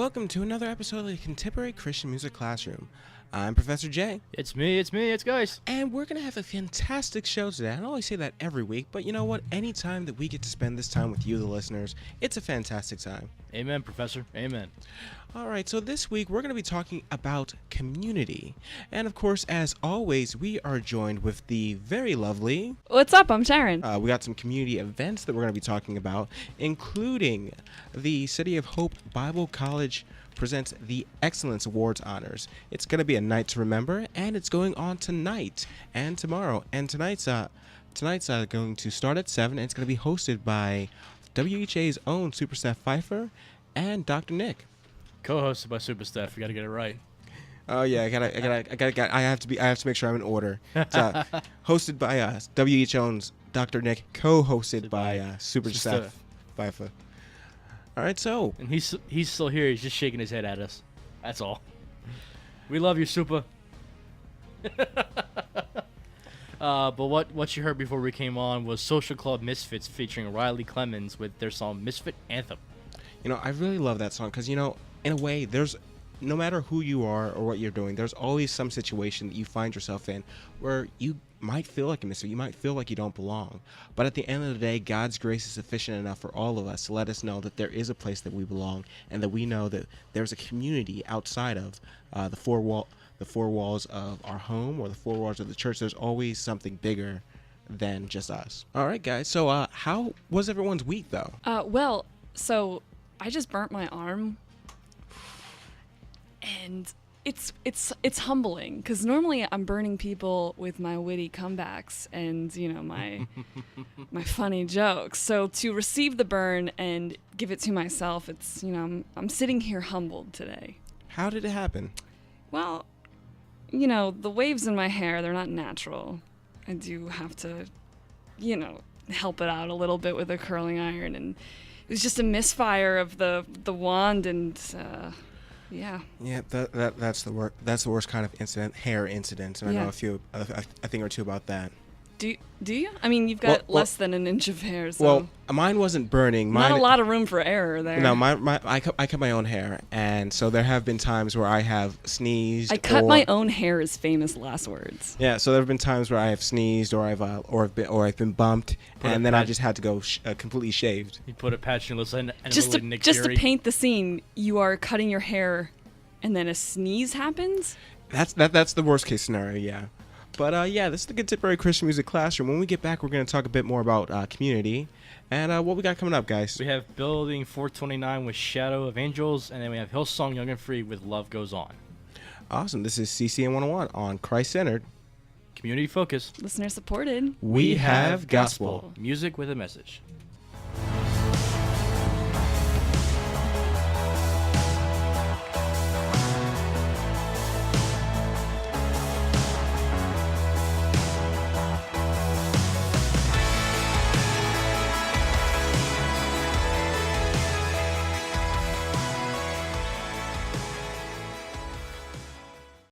welcome to another episode of the Contemporary Christian Music Classroom. I'm Professor Jay. It's it's Geist. And we're going to have a fantastic show today. I don't always say that every week, but you know what? Anytime that we get to spend this time with you, the listeners, it's a fantastic time. Amen, Professor. Amen. All right, so this week we're going to be talking about community. And of course, as always, we are joined with the very lovely... What's up? I'm Sharon. We got some community events that we're going to be talking about, including the City of Hope Bible College presents the Excellence Awards Honors. It's going to be a night to remember, and it's going on tonight and tomorrow. And tonight's going to start at 7, and it's going to be hosted by WHA's own Super Steph Pfeiffer and Dr. Nick. Co-hosted by Super Steph. We got to get it right. Oh yeah, I have to make sure I'm in order. It's, hosted by WHO's Dr. Nick, co-hosted by Super Steph Pfeiffer. All right, so and he's still here. He's just shaking his head at us. That's all. We love you, Super. But what you heard before we came on was Social Club Misfits featuring Riley Clemens with their song Misfit Anthem. You know, I really love that song because, you know, in a way, no matter who you are or what you're doing, there's always some situation that you find yourself in where you might feel like a misfit. You might feel like you don't belong. But at the end of the day, God's grace is sufficient enough for all of us to let us know that there is a place that we belong and that we know that there's a community outside of the four walls of our home or the four walls of the church. There's always something bigger than just us. All right, guys. So how was everyone's week, though? So I just burnt my arm. And it's humbling because normally I'm burning people with my witty comebacks and, you know, my my funny jokes. So to receive the burn and give it to myself, it's, you know, I'm sitting here humbled today. How did it happen? Well, you know, the waves in my hair, they're not natural. I do have to, you know, help it out a little bit with a curling iron, and it was just a misfire of the wand, and yeah. Yeah, that's the worst kind of incident, hair incident. And I know a thing or two about that. Do you? I mean, you've got less than an inch of hair. So. Well, mine wasn't burning. Not a lot of room for error there. No, I cut my own hair, and so there have been times where I have sneezed. I cut my own hair is famous last words. Yeah, so there have been times where I have sneezed, or I've been bumped, and then I just had to go completely shaved. You put a patch in your lips and just to paint the scene, you are cutting your hair, and then a sneeze happens. That's the worst case scenario. Yeah. But, this is the Contemporary Christian Music Classroom. When we get back, we're going to talk a bit more about community and what we got coming up, guys. We have Building 429 with Shadow of Angels, and then we have Hillsong Young and Free with Love Goes On. Awesome. This is CCM101 on Christ-Centered. Community focused. Listener supported. We have gospel. Music with a message.